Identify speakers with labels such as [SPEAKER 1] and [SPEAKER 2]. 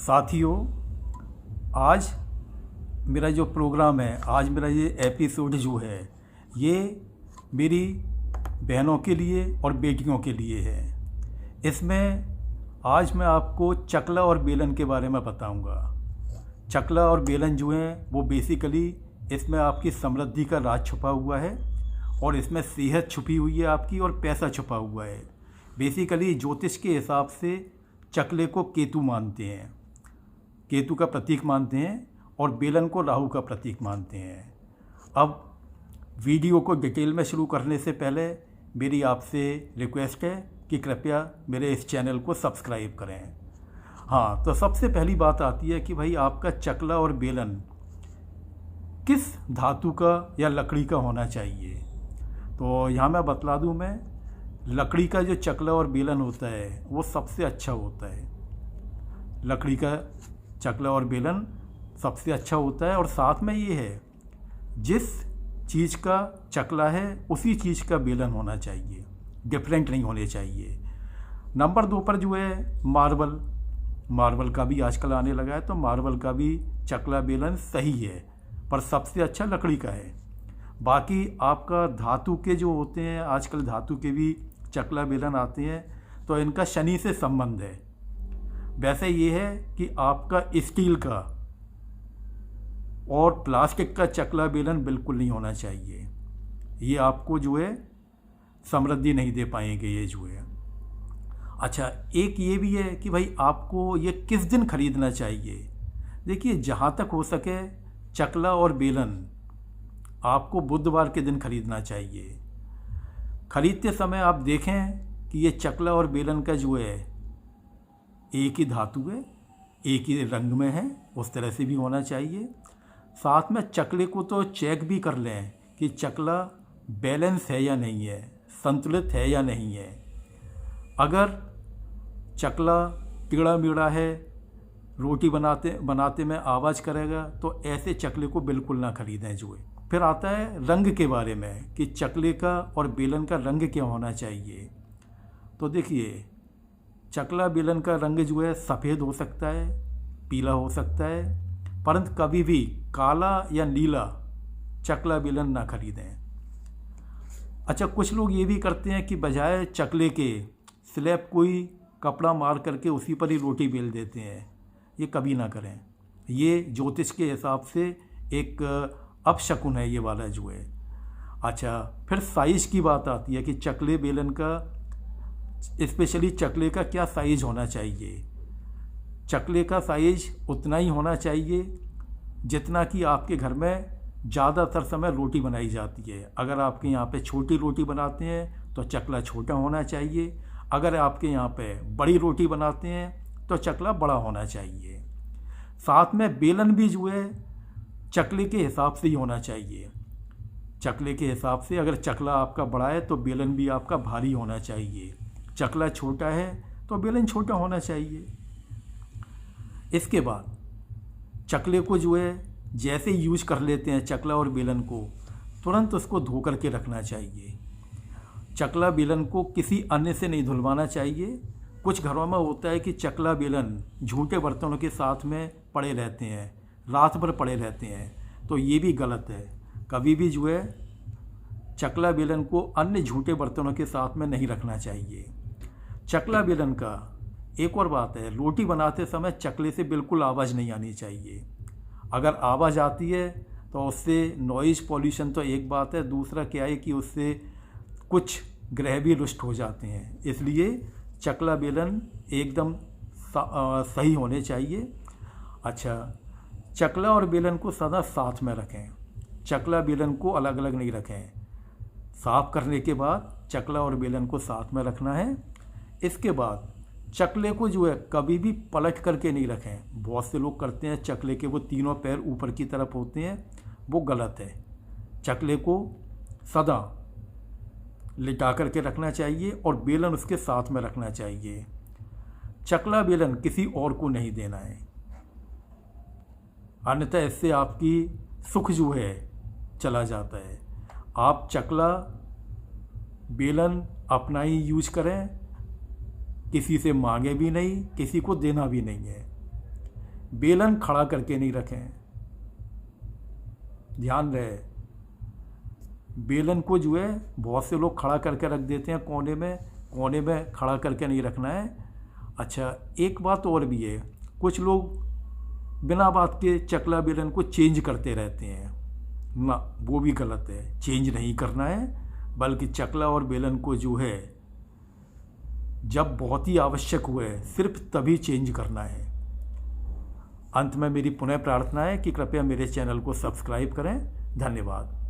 [SPEAKER 1] साथियों, आज मेरा जो प्रोग्राम है, आज मेरा ये एपिसोड जो है, ये मेरी बहनों के लिए और बेटियों के लिए है। इसमें आज मैं आपको चकला और बेलन के बारे में बताऊंगा। चकला और बेलन जो हैं वो बेसिकली इसमें आपकी समृद्धि का राज छुपा हुआ है और इसमें सेहत छुपी हुई है आपकी और पैसा छुपा हुआ है। बेसिकली ज्योतिष के हिसाब से चकले को केतु मानते हैं, केतु का प्रतीक मानते हैं, और बेलन को राहु का प्रतीक मानते हैं। अब वीडियो को डिटेल में शुरू करने से पहले मेरी आपसे रिक्वेस्ट है कि कृपया मेरे इस चैनल को सब्सक्राइब करें। हाँ, तो सबसे पहली बात आती है कि भाई आपका चकला और बेलन किस धातु का या लकड़ी का होना चाहिए। तो यहाँ मैं बतला दूँ, मैं लकड़ी का जो चकला और बेलन होता है वो सबसे अच्छा होता है। लकड़ी का चकला और बेलन सबसे अच्छा होता है, और साथ में ये है जिस चीज़ का चकला है उसी चीज़ का बेलन होना चाहिए, डिफरेंट नहीं होने चाहिए। नंबर 2 पर जो है मार्बल का भी आजकल आने लगा है, तो मार्बल का भी चकला बेलन सही है, पर सबसे अच्छा लकड़ी का है। बाकी आपका धातु के जो होते हैं, आजकल धातु के भी चकला बेलन आते हैं, तो इनका शनि से संबंध है। वैसे ये है कि आपका स्टील का और प्लास्टिक का चकला बेलन बिल्कुल नहीं होना चाहिए। ये आपको जो है समृद्धि नहीं दे पाएंगे ये जो है। अच्छा, एक ये भी है कि भाई आपको ये किस दिन खरीदना चाहिए। देखिए, जहाँ तक हो सके चकला और बेलन आपको बुधवार के दिन खरीदना चाहिए। खरीदते समय आप देखें कि ये चकला और बेलन का जो है एक ही धातु है, एक ही रंग में है, उस तरह से भी होना चाहिए। साथ में चकले को तो चेक भी कर लें कि चकला बैलेंस है या नहीं है, संतुलित है या नहीं है। अगर चकला टेढ़ा मेढ़ा है, रोटी बनाते में आवाज़ करेगा, तो ऐसे चकले को बिल्कुल ना खरीदें जो है। फिर आता है रंग के बारे में कि चकले का और बेलन का रंग क्या होना चाहिए। तो देखिए, चकला बेलन का रंग जो है सफ़ेद हो सकता है, पीला हो सकता है, परंतु कभी भी काला या नीला चकला बेलन ना खरीदें। अच्छा, कुछ लोग ये भी करते हैं कि बजाय चकले के स्लैब कोई कपड़ा मार करके उसी पर ही रोटी बेल देते हैं। ये कभी ना करें, ये ज्योतिष के हिसाब से एक अपशकुन है ये वाला जो है। अच्छा, फिर साइज़ की बात आती है कि चकले बेलन का, स्पेशली चकले का क्या साइज़ होना चाहिए। चकले का साइज़ उतना ही होना चाहिए जितना कि आपके घर में ज़्यादातर समय रोटी बनाई जाती है। अगर आपके यहाँ पे छोटी रोटी बनाते हैं तो चकला छोटा होना चाहिए, अगर आपके यहाँ पे बड़ी रोटी बनाते हैं तो चकला बड़ा होना चाहिए। साथ में बेलन भी जो है चकले के हिसाब से ही होना चाहिए। चकले के हिसाब से, अगर चकला आपका बड़ा है तो बेलन भी आपका भारी होना चाहिए। चकला छोटा है तो बेलन छोटा होना चाहिए। इसके बाद चकले को जो है जैसे यूज कर लेते हैं चकला और बेलन को, तुरंत उसको धो करके रखना चाहिए। चकला बेलन को किसी अन्य से नहीं धुलवाना चाहिए। कुछ घरों में होता है कि चकला बेलन झूठे बर्तनों के साथ में पड़े रहते हैं, रात भर पड़े रहते हैं, तो ये भी गलत है। कभी भी जो है चकला बेलन को अन्य झूठे बर्तनों के साथ में नहीं रखना चाहिए। चकला बेलन का एक और बात है, रोटी बनाते समय चकले से बिल्कुल आवाज़ नहीं आनी चाहिए। अगर आवाज़ आती है तो उससे नॉइज़ पॉल्यूशन तो एक बात है, दूसरा क्या है कि उससे कुछ ग्रह भी रुष्ट हो जाते हैं। इसलिए चकला बेलन एकदम सही होने चाहिए। अच्छा, चकला और बेलन को सदा साथ में रखें, चकला बेलन को अलग अलग नहीं रखें। साफ़ करने के बाद चकला और बेलन को साथ में रखना है। इसके बाद चकले को जो है कभी भी पलट करके नहीं रखें। बहुत से लोग करते हैं, चकले के वो तीनों पैर ऊपर की तरफ होते हैं, वो गलत है। चकले को सदा लिटा करके रखना चाहिए और बेलन उसके साथ में रखना चाहिए। चकला बेलन किसी और को नहीं देना है, अन्यथा इससे आपकी सुख जो है चला जाता है। आप चकला बेलन अपना ही यूज करें, किसी से मांगे भी नहीं, किसी को देना भी नहीं है। बेलन खड़ा करके नहीं रखें। ध्यान रहे, बेलन को जो है बहुत से लोग खड़ा करके रख देते हैं कोने में खड़ा करके नहीं रखना है। अच्छा, एक बात और भी है, कुछ लोग बिना बात के चकला बेलन को चेंज करते रहते हैं ना, वो भी गलत है। चेंज नहीं करना है, बल्कि चकला और बेलन को जो है जब बहुत ही आवश्यक हुए सिर्फ तभी चेंज करना है। अंत में मेरी पुनः प्रार्थना है कि कृपया मेरे चैनल को सब्सक्राइब करें। धन्यवाद।